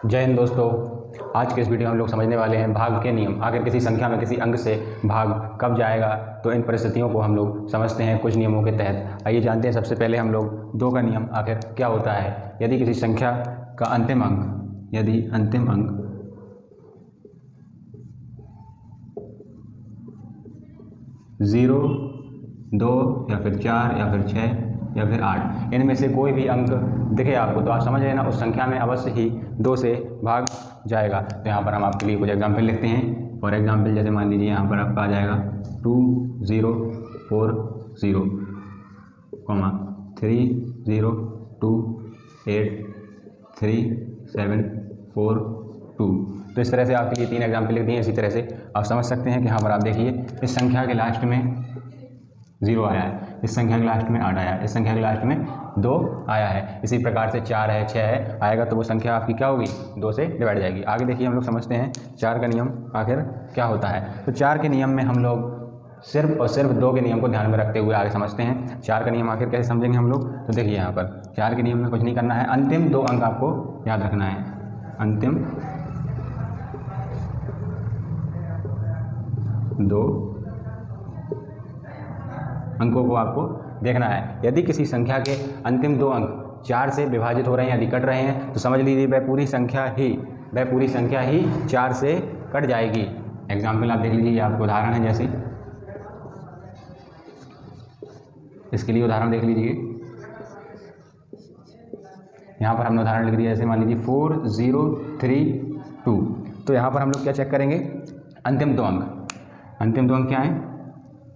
जय हिंद दोस्तों। आज के इस वीडियो में हम लोग समझने वाले हैं भाग के नियम। आखिर किसी संख्या में किसी अंक से भाग कब जाएगा, तो इन परिस्थितियों को हम लोग समझते हैं कुछ नियमों के तहत। आइए जानते हैं सबसे पहले हम लोग दो का नियम आखिर क्या होता है। यदि किसी संख्या का अंतिम अंक 0, 2 या फिर 4 या फिर 6 या फिर 8, इनमें से कोई भी अंक दिखे आपको तो आप समझ लेना उस संख्या में अवश्य ही 2 से भाग जाएगा। तो यहाँ पर हम आपके लिए कुछ एग्जाम्पल लिखते हैं। फॉर एग्जाम्पल जैसे मान लीजिए यहाँ पर आपका आ जाएगा 2 0 4 0, 3 0 2 8 3 7 4 2। तो इस तरह से आपके लिए 3 एग्जाम्पल लिख दिए। इसी तरह से आप समझ सकते हैं कि यहाँ पर आप देखिए इस संख्या के लास्ट में 0 आया है, इस संख्या के लास्ट में 8 आया है, इस संख्या के लास्ट में 2 आया है। इसी प्रकार से 4 है, 6 है आएगा तो वो संख्या आपकी क्या होगी, 2 से डिवाइड जाएगी। आगे देखिए हम लोग समझते हैं 4 का नियम आखिर क्या होता है। तो 4 के नियम में हम लोग सिर्फ और सिर्फ 2 के नियम को ध्यान में रखते हुए आगे समझते हैं। 4 का नियम आखिर कैसे समझेंगे हम लोग, तो देखिए यहाँ पर 4 के नियम में कुछ नहीं करना है, अंतिम 2 अंक आपको याद रखना है। अंतिम 2 अंकों को आपको देखना है। यदि किसी संख्या के अंतिम 2 अंक 4 से विभाजित हो रहे हैं, यदि कट रहे हैं, तो समझ लीजिए वह पूरी संख्या ही 4 से कट जाएगी। एग्जाम्पल आप देख लीजिए, आपको उदाहरण है जैसे इसके लिए उदाहरण देख लीजिए। यहाँ पर हमने उदाहरण लिख दिया, जैसे मान लीजिए 4 0 3 2। तो यहाँ पर हम लोग क्या चेक करेंगे, अंतिम 2 अंक क्या है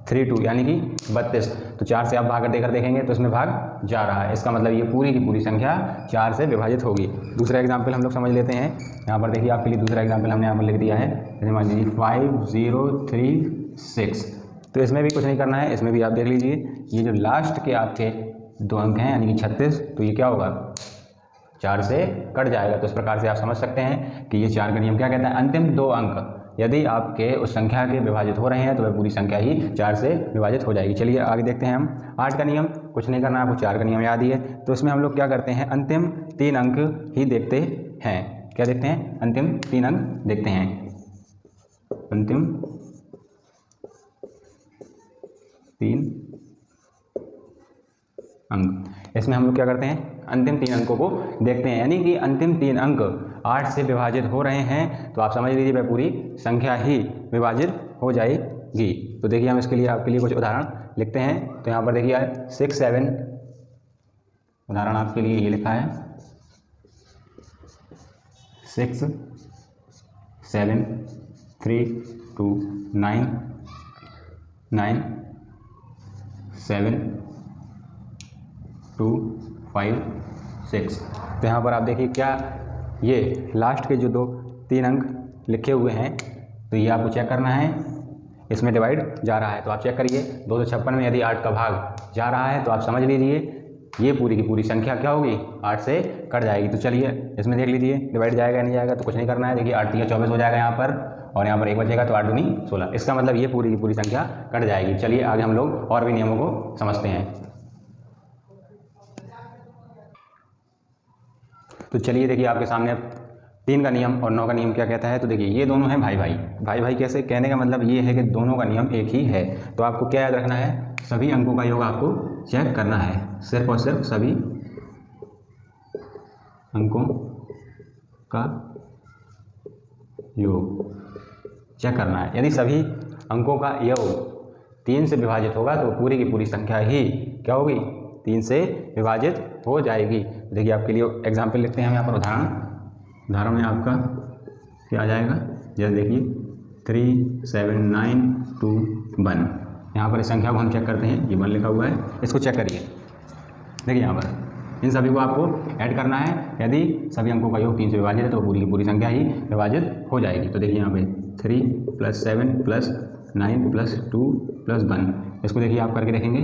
3 2 यानी कि 32। तो 4 से आप भाग कर देकर देखेंगे तो इसमें भाग जा रहा है, इसका मतलब ये पूरी की पूरी संख्या 4 से विभाजित होगी। दूसरा एग्जाम्पल हम लोग समझ लेते हैं। यहाँ पर देखिए आपके लिए दूसरा एग्जाम्पल हमने यहाँ पर लिख दिया है, जैसे मान लीजिए 5 0 3 6। तो इसमें भी कुछ नहीं करना है, इसमें भी आप देख लीजिए ये जो लास्ट के आपके 2 अंक हैं यानी कि 36, तो ये क्या होगा 4 से कट जाएगा। तो इस प्रकार से आप समझ सकते हैं कि ये 4 का नियम क्या कहता है, अंतिम 2 अंक यदि आपके उस संख्या के विभाजित हो रहे हैं तो वह पूरी संख्या ही 4 से विभाजित हो जाएगी। चलिए आगे देखते हैं हम 8 का नियम। कुछ नहीं करना, आपको 4 का नियम याद ही है। तो इसमें हम लोग क्या करते हैं, अंतिम 3 अंक ही देखते हैं। क्या देखते हैं, अंतिम 3 अंक देखते हैं। अंतिम 3 अंक, इसमें हम लोग क्या करते हैं, अंतिम 3 अंकों को देखते हैं। यानी कि अंतिम 3 अंक 8 से विभाजित हो रहे हैं तो आप समझ लीजिए वह पूरी संख्या ही विभाजित हो जाएगी। तो देखिए हम इसके लिए आपके लिए कुछ उदाहरण लिखते हैं। तो यहाँ पर देखिए 6 7, उदाहरण आपके लिए ये लिखा है 6 7 3 2 9 9 7 2 5 6। तो यहाँ पर आप देखिए क्या ये लास्ट के जो 3 अंक लिखे हुए हैं, तो ये आपको चेक करना है, इसमें डिवाइड जा रहा है। तो आप चेक करिए 256 में यदि 8 का भाग जा रहा है तो आप समझ लीजिए ये पूरी की पूरी संख्या क्या होगी, 8 से कट जाएगी। तो चलिए इसमें देख लीजिए डिवाइड जाएगा या नहीं जाएगा, तो कुछ नहीं करना है। देखिए 8 3 24 हो जाएगा यहाँ पर, और यहाँ पर 1 बचेगा तो 8 दूनी 16। इसका मतलब ये पूरी की पूरी संख्या कट जाएगी। चलिए आगे हम लोग और भी नियमों को समझते हैं। तो चलिए देखिए आपके सामने 3 का नियम और 9 का नियम क्या कहता है। तो देखिए ये दोनों हैं भाई। कैसे, कहने का मतलब ये है कि दोनों का नियम एक ही है। तो आपको क्या याद रखना है, सभी अंकों का योग आपको चेक करना है, सिर्फ और सिर्फ सभी अंकों का योग चेक करना है। यदि सभी अंकों का योग 3 से विभाजित होगा तो पूरी की पूरी संख्या ही क्या होगी, 3 से विभाजित हो जाएगी। देखिए आपके लिए एग्जाम्पल लिखते हैं हम यहाँ पर, उदाहरण में आपका क्या आ जाएगा, जैसे देखिए 3 7 9 2 1। यहाँ पर इस संख्या को हम चेक करते हैं, ये 1 लिखा हुआ है, इसको चेक करिए। देखिए यहाँ पर इन सभी को आपको ऐड करना है। यदि सभी अंकों का योग 3 से विभाजित है तो पूरी की पूरी संख्या ही विभाजित हो जाएगी। तो देखिए यहाँ पे 3 + 7 + 9 + 2 + 1, इसको देखिए आप करके देखेंगे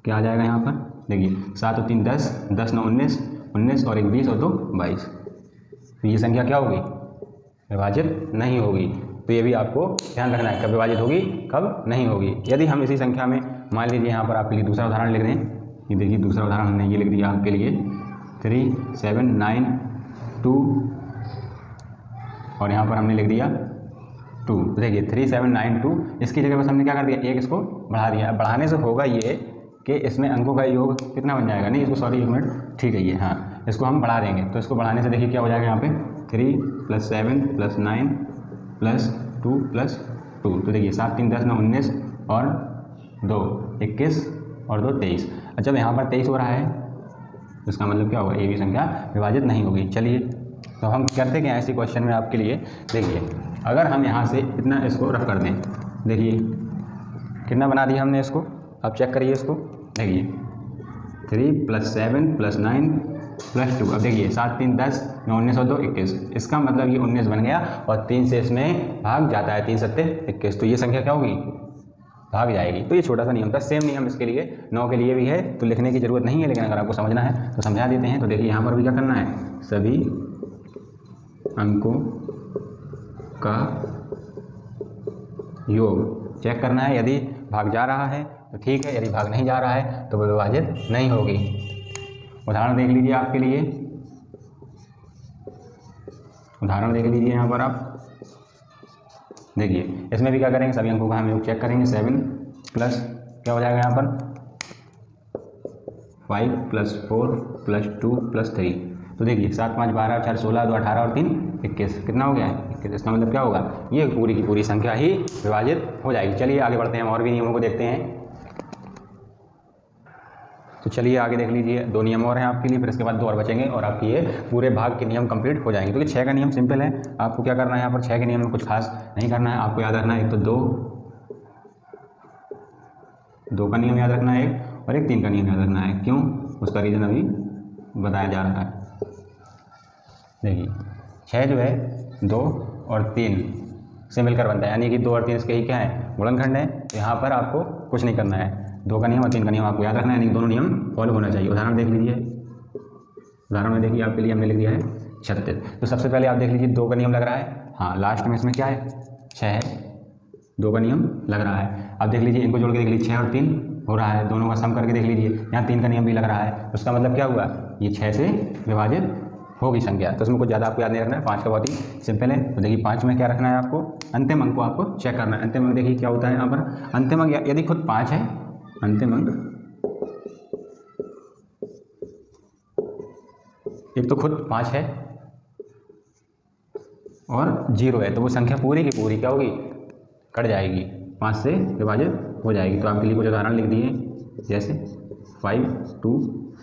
क्या आ जाएगा। यहाँ पर देखिए 7 और 3 10, 10 9 19, 19 और 1 20 और 2 22। तो ये संख्या क्या होगी, विभाजित नहीं होगी। तो ये भी आपको ध्यान रखना है, कब विभाजित होगी कब नहीं होगी। यदि हम इसी संख्या में मान लीजिए यहाँ पर आपके लिए दूसरा उदाहरण लिख दें, ये देखिए दूसरा उदाहरण हमने ये लिख दिया आपके लिए 3 7 9 2 और यहाँ पर हमने लिख दिया 2। तो देखिए 3792, इसकी जगह बस हमने क्या कर दिया, एक इसको बढ़ा दिया। बढ़ाने से होगा ये कि इसमें अंकों का योग कितना बन जाएगा, नहीं इसको सॉरी एक मिनट, ठीक है ये, हाँ इसको हम बढ़ा देंगे। तो इसको बढ़ाने से देखिए क्या हो जाएगा यहाँ पे 3 + 7 + 9 + 2 + 2। तो देखिए 7 3 10 9 19 और 2 21 और 2 23। जब यहाँ पर 23 हो रहा है तो इसका मतलब क्या होगा, ये भी संख्या विभाजित नहीं होगी। चलिए तो हम करते क्या ऐसे क्वेश्चन में आपके लिए, देखिए अगर हम यहाँ से इतना इसको रफ कर दें, देखिए कितना बना दिया हमने इसको, आप चेक करिए इसको, देखिए 3 + 7 + 9 + 2। अब देखिए 7 3 10 9 19 और 2 21, इसका मतलब ये 19 बन गया और 3 से इसमें भाग जाता है, 3 7 21, तो ये संख्या क्या होगी, भाग जाएगी। तो ये छोटा सा नियम था। सेम नियम इसके लिए 9 के लिए भी है, तो लिखने की ज़रूरत नहीं है, लेकिन अगर आपको समझना है तो समझा देते हैं। तो देखिए यहाँ पर भी क्या करना है, सभी अंकों का योग चेक करना है। यदि भाग जा रहा है तो ठीक है, यदि भाग नहीं जा रहा है तो वो विभाजित नहीं होगी। उदाहरण देख लीजिए आपके लिए, उदाहरण देख लीजिए यहाँ पर आप देखिए, इसमें भी क्या करेंगे, सभी अंकों का हम योग चेक करेंगे। 7 प्लस क्या हो जाएगा यहाँ पर 5 + 4 + 2 + 3। तो देखिए 7 5 12 4 16 2 18 और 3 21, कितना हो गया है 21। इसका मतलब क्या होगा, ये पूरी की पूरी संख्या ही विभाजित हो जाएगी। चलिए आगे बढ़ते हैं, और भी नियमों को देखते हैं। तो चलिए आगे देख लीजिए, 2 नियम और हैं आपके लिए, फिर इसके बाद 2 और बचेंगे और आपकी ये पूरे भाग के नियम कंप्लीट हो जाएंगे। क्योंकि 6 का नियम सिंपल है, आपको क्या करना है यहाँ पर 6 के नियम में कुछ खास नहीं करना है, आपको याद रखना है एक तो 2 का नियम याद रखना है एक, और एक 3 का नियम याद रखना है। क्यों, उसका रीज़न अभी बताया जा रहा है। देखिए 6 जो है 2 और 3 से मिलकर बनता है, यानी कि 2 और 3 इसके ही क्या है, गुणनखंड है। तो यहाँ पर आपको कुछ नहीं करना है, 2 का नियम और 3 का नियम आपको याद रखना है, यानी दोनों नियम फॉलो होना चाहिए। उदाहरण देख लीजिए, उदाहरण में देखिए आपके लिए हमने लिख दिया है 36। तो सबसे पहले आप देख लीजिए 2 का नियम लग रहा है, हाँ लास्ट में इसमें क्या है 6 है, 2 का नियम लग रहा है। अब देख लीजिए इनको जोड़ के देख लीजिए 6 और 3 हो रहा है, दोनों का सम करके देख लीजिए, यहाँ 3 का नियम भी लग रहा है। उसका मतलब क्या हुआ, ये 6 से विभाजित होगी संख्या। तो उसमें कुछ ज़्यादा आपको याद नहीं रखना है, 5 का बहुत ही सिंपल है। तो देखिए 5 में क्या रखना है आपको, अंतिम अंक को आपको चेक करना है। अंतिम अंक देखिए क्या होता है यहाँ पर, अंतिम अंक यदि खुद 5 है, अंतिम अंक एक तो खुद 5 है और 0 है, तो वो संख्या पूरी की पूरी क्या होगी, कट जाएगी, 5 से विभाजित हो जाएगी। तो आपके लिए कुछ उदाहरण लिख दिए, जैसे 5 2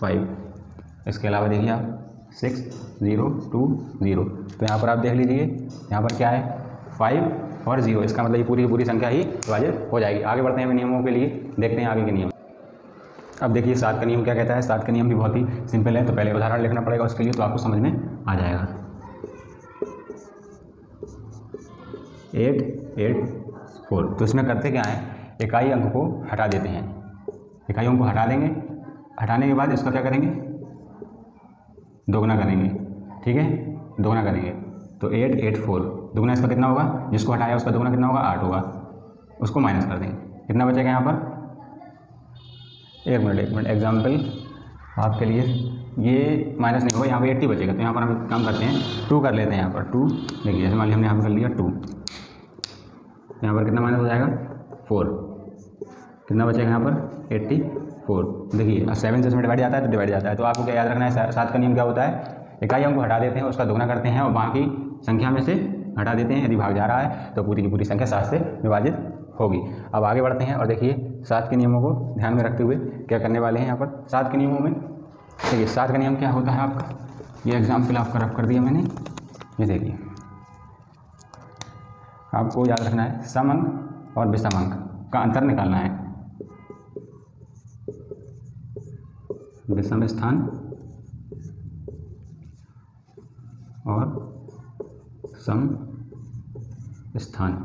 5। इसके अलावा देखिए आप 6 0 2 0। तो यहाँ पर आप देख लीजिए, यहाँ पर क्या है 5 और 0, इसका मतलब ये पूरी की पूरी संख्या ही विभाजित हो जाएगी। आगे बढ़ते हैं नियमों के लिए, देखते हैं आगे के नियम। अब देखिए 7 का नियम क्या कहता है, 7 का नियम भी बहुत ही सिंपल है। तो पहले उदाहरण लिखना पड़ेगा उसके लिए, तो आपको समझ में आ जाएगा। 8 8 4। तो इसमें करते क्या है, इकाई अंक को हटा देते हैं, इकाई अंक को हटा देंगे, हटाने के बाद इसका क्या करेंगे, दोगुना करेंगे, ठीक है, दोगुना करेंगे। तो 8 8 4, दोगुना इसका कितना होगा, जिसको हटाया उसका दोगुना कितना होगा 8 होगा, उसको माइनस कर देंगे, कितना बचेगा यहाँ पर, एक मिनट एग्जाम्पल आपके लिए, ये माइनस नहीं होगा, यहाँ पे 80 बचेगा। तो यहाँ पर हम काम करते हैं 2 कर लेते हैं, यहाँ पर 2, देखिए जैसे मान लिया हमने यहाँ पर कर लिया 2, यहाँ पर कितना माइनस हो जाएगा 4, कितना बचेगा यहाँ पर 84। देखिए 7 से इसमें डिवाइड जाता है तो डिवाइड जाता है। तो आपको क्या याद रखना है, 7 का नियम क्या होता है, इकाई अंक को हटा देते हैं, उसका दोगुना करते हैं और बाकी संख्या में से हटा देते हैं। यदि भाग जा रहा है तो पूरी की पूरी संख्या 7 से विभाजित होगी। अब आगे बढ़ते हैं और देखिए 7 के नियमों को ध्यान में रखते हुए क्या करने वाले हैं यहाँ पर। 7 के नियमों में देखिए 7 का नियम क्या होता है आपका, ये एग्जाम्पल आपका रफ कर दिया मैंने, ये देखिए आपको याद रखना है सम अंक और विषम अंक का अंतर निकालना है। विषम स्थान और सम स्थान।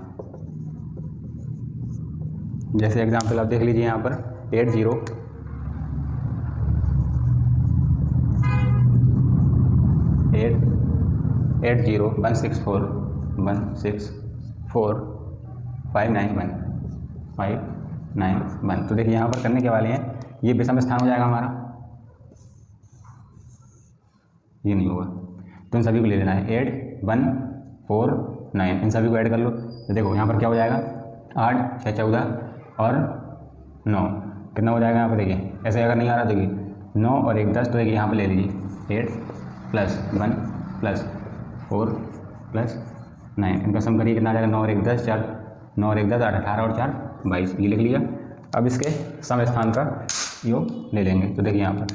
जैसे एग्जाम्पल आप देख लीजिए यहाँ पर 8 0 8 0 1 6 4 1 6 4 5 9 1 5 9 1। तो देखिए यहाँ पर करने के वाले हैं, ये विषम स्थान हो जाएगा हमारा, ये नहीं होगा, तो इन सभी को ले लेना है 8 1 4 9, इन सभी को ऐड कर लो तो देखो यहाँ पर क्या हो जाएगा 8 6 14 और 9, कितना हो जाएगा यहाँ पर देखिए। ऐसे अगर नहीं आ रहा देखिए 9 और 1 10, तो देखिए यहाँ पर ले लीजिए 8 + 1 + 4 + 9, इनका सम करिए कितना आ जाएगा 9 और 1 10 4, 9 और 1 10 8 18 और 4 22, ये लिख लिया। अब इसके सम स्थान का योग ले लेंगे तो देखिए यहाँ पर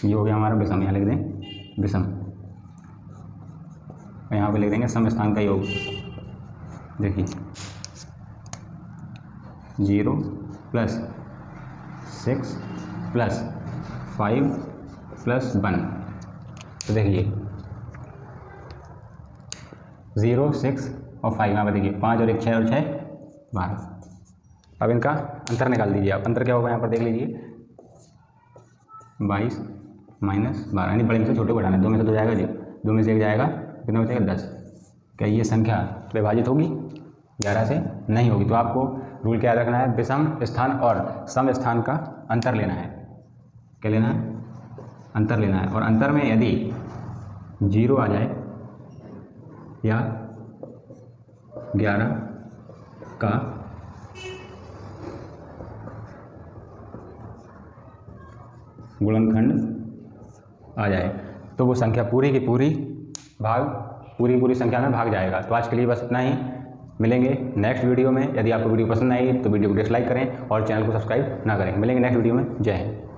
ये हो गया हमारा विषम, यहाँ लिख दें विषम, और यहाँ पे लिख देंगे सम स्थान का योग। देखिए 0 + 6 + 5 + 1, तो देखिए 0 6 और 5, यहाँ पर देखिए 5 और 1 6 और 6 12। अब इनका अंतर निकाल दीजिए आप। अंतर क्या होगा यहाँ पर देख लीजिए 22 - 12, यानी बड़े में से छोटे को घटाना है। 2 में से 2 जाएगा 0, 2 में से 1 जाएगा, कितना बचेगा 10। क्या ये संख्या विभाजित होगी 11 से? नहीं होगी। तो आपको रूल क्या रखना है, विषम स्थान और सम स्थान का अंतर लेना है। क्या लेना है? अंतर लेना है। और अंतर में यदि 0 आ जाए या 11 का गुणनखंड आ जाए तो वो संख्या पूरी की पूरी संख्या में भाग जाएगा। तो आज के लिए बस इतना ही। मिलेंगे नेक्स्ट वीडियो में। यदि आपको वीडियो पसंद आई तो वीडियो को डिसलाइक करें और चैनल को सब्सक्राइब ना करें। मिलेंगे नेक्स्ट वीडियो में। जय हिंद।